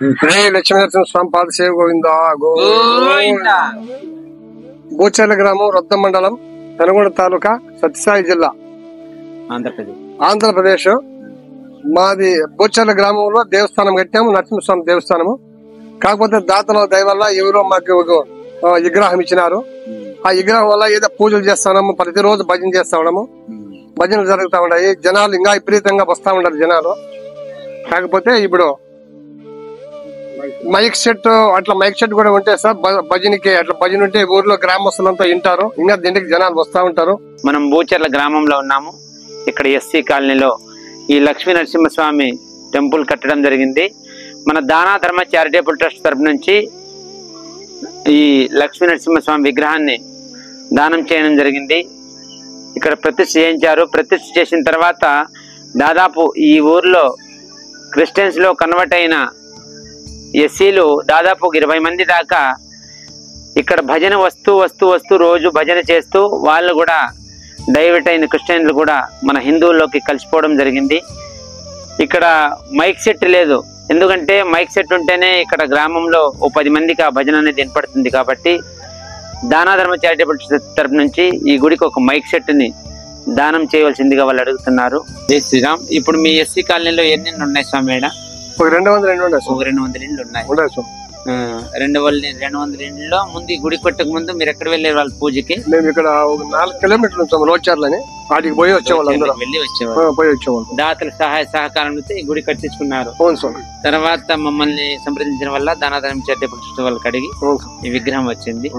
లక్ష్మీనరసింహ స్వామి పాదసేవ గోవింద గోవింద. బూచర్ల గ్రామం, రొద్దం మండలం, పెనుగొండ తాలూకా, సత్యసాయి జిల్లా, ఆంధ్రప్రదేశ్. మాది బూచర్ల గ్రామంలో దేవస్థానం కట్టాము, నరసింహస్వామి దేవస్థానము. కాకపోతే దాతల దయ వల్ల ఎవరో మాకు విగ్రహం ఇచ్చినారు. ఆ విగ్రహం వల్ల ఏదో పూజలు చేస్తాము, ప్రతిరోజు భజన చేస్తా ఉన్నాము. భజనలు జరుగుతా ఉన్నాయి. జనాలు ఇంకా విపరీతంగా వస్తా ఉంటారు జనాలు. కాకపోతే ఇప్పుడు మైక్ సెట్ కూడా ఉంటే సార్ భజనకి అట్లా భజన ఉంటే ఊర్లో గ్రామస్తులంతా వింటారు. ఇంకా దీనికి జనాలు వస్తా ఉంటారు. మనం బూచర్ల గ్రామంలో ఉన్నాము. ఇక్కడ ఎస్సీ కాలనీలో ఈ లక్ష్మీ నరసింహస్వామి టెంపుల్ కట్టడం జరిగింది. మన దానా ధర్మ చారిటబుల్ ట్రస్ట్ తరపు నుంచి ఈ లక్ష్మీ నరసింహస్వామి విగ్రహాన్ని దానం చేయడం జరిగింది. ఇక్కడ ప్రతిష్ఠ చేయించారు. ప్రతిష్ఠ చేసిన తర్వాత దాదాపు ఈ ఊర్లో క్రిస్టియన్స్ లో కన్వర్ట్ అయిన ఎస్సీలు దాదాపు 20 మంది దాకా ఇక్కడ భజన వస్తూ రోజు భజన చేస్తూ వాళ్ళు కూడా డైవర్ట్ అయిన క్రిస్టియన్లు కూడా మన హిందువుల్లోకి కలిసిపోవడం జరిగింది. ఇక్కడ మైక్ సెట్ లేదు. ఎందుకంటే మైక్ సెట్ ఉంటేనే ఇక్కడ గ్రామంలో ఓ 10 మందికి ఆ భజన అనేది వినపడుతుంది. కాబట్టి దానాధర్మ చారిటబుల్ తరపు నుంచి ఈ గుడికి ఒక మైక్ సెట్ ని దానం చేయవలసిందిగా వాళ్ళు అడుగుతున్నారు. జై శ్రీరామ్. ఇప్పుడు మీ ఎస్సీ కాలనీలో ఎన్ని ఉన్నాయి స్వామి? 200 ఇండ్లు ఉన్నాయి. 200 ఇండ్లలో ముందు ఈ గుడి కొట్టక ముందు మీరు ఎక్కడ వెళ్ళారు వాళ్ళ పూజకి? మేము ఇక్కడ 4 కిలోమీటర్లు ఉంటాము లోచర్లని. వాటికి పోయి వచ్చేవాళ్ళు, వెళ్ళి వచ్చేవాళ్ళు. దాతల సహాయ సహకారంతో ఈ గుడి కట్టించుకున్నారు. తర్వాత మమ్మల్ని సంప్రదించిన వల్ల దానాధర్మ చారిటబుల్ ట్రస్ట్ వాళ్ళకి అడిగి ఈ విగ్రహం వచ్చింది.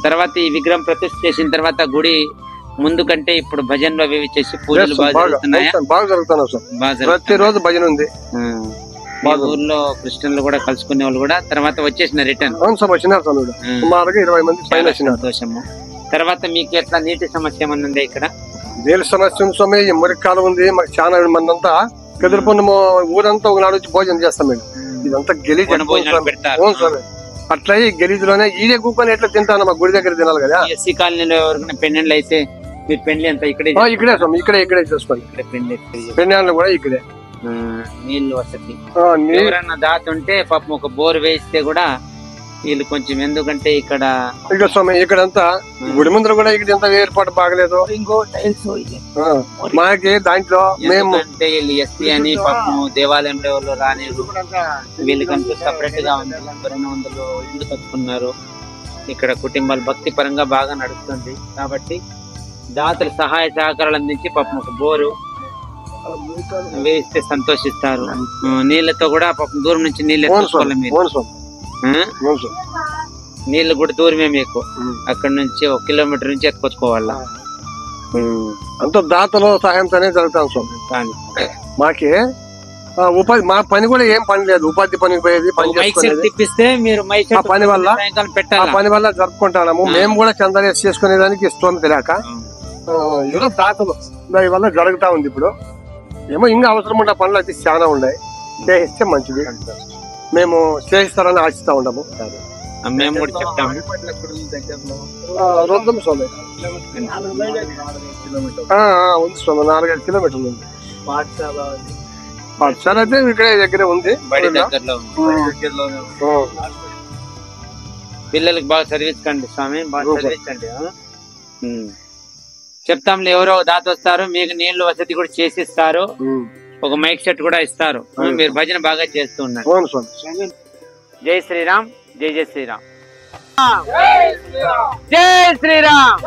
తర్వాత ఈ విగ్రహం ప్రతిష్ఠ చేసిన తర్వాత గుడి ముందు కంటే ఇప్పుడు భజనలు అవి చేసి పూజలు బాగా జరుగుతున్నాయి. ప్రతిరోజు భజన ఉంది. ఊర్లో క్రిస్టియన్లు కూడా కలుసుకునే వాళ్ళు కూడా తర్వాత వచ్చేసిన రిటర్న్ సంతోషము. తర్వాత మీకు ఎట్లా నీటి సమస్య ఏమన్నా ఉందా ఇక్కడ? నీళ్ళ సమస్య మురికాలం ఉంది. మాకు చాలా మంది అంతా కదిరిపోయిన ఊరంతా ఒకనాడు వచ్చి భోజనం చేస్తాం. మేము ఇదంతా గెలీజ్ పెడతారు. అట్లా ఈ గెలీజ్లోనే ఈడే కూకొని ఎట్లా తింటాను? మా గుడి దగ్గర తినాలి కదా. ఎస్సీ కాలనీలో ఎవరికైనా పెండ్లు అయితే మీరు పెండ్లి అంతా ఇక్కడే చేసుకోండి. పెండ్లు కూడా ఇక్కడే. నీళ్లు వసతి ఎవరన్నా దాత ఉంటే పాపం ఒక బోర్ వేస్తే కూడా వీళ్ళు కొంచెం, ఎందుకంటే ఇక్కడ ఇక్కడంతా గుడి ముందర కూడా ఇక్కడ ఏర్పాటు బాగలేదు. మాకి దాంట్లో మేము వీళ్ళు ఎస్సీ అని పాపం దేవాలయంలో వాళ్ళు రాని వీళ్ళకంటూ సపరేట్ గా ఉంది. 200 ఇల్లు కట్టుకున్నారు. ఇక్కడ కుటుంబాలు భక్తి పరంగా బాగా నడుస్తుంది. కాబట్టి దాతలు సహాయ సహకారాలు అందించి పాపం ఒక బోరు వేస్తే సంతోషిస్తారు. నీళ్లతో కూడా పాపం దూరం నుంచి నీళ్ళు ఎత్తుకోవాలి. మీరు నీళ్లు కూడా దూరమే మీకు. అక్కడ నుంచి 1 కిలోమీటర్ నుంచి ఎత్తుకొచ్చుకోవాలా. అంత దాతలో సహాయంతోనే జరుగుతాం స్వామి. మాకి ఉపాధి, మా పని కూడా ఏం పని లేదు. ఉపాధి పనికి పోయేది తిప్పిస్తే మీరు పని వల్ల జరుపుకుంటాము. మేము కూడా చందా చేసుకునే దానికి ఇష్టం తెలియక ఏదో దాతలు దాని వల్ల జరుగుతా ఉంది. ఇప్పుడు ఏమో ఇంకా అవసరం ఉన్న పనులు అయితే చాలా ఉన్నాయి. చేయిస్తే మంచిది. మేము చేయిస్తారని ఆశిస్తా ఉంటాము. మేము కూడా చెప్తాము. రొద్దం స్వామి ఉంది స్వామి, 4-5 కిలోమీటర్లు ఉంది. పాఠశాల అయితే ఇక్కడ దగ్గరే ఉంది. పిల్లలకి బాగా చదివించండి స్వామి, బాగా చదివించండి. చెప్తాంలే, ఎవరో దాత వస్తారు, మీకు నీళ్లు వసతి కూడా చేసిస్తారు, ఒక మైక్ సెట్ కూడా ఇస్తారు. మీరు భజన బాగా చేస్తూ ఉన్నారు. జై శ్రీరామ్. జై శ్రీరామ్. జై శ్రీరామ్.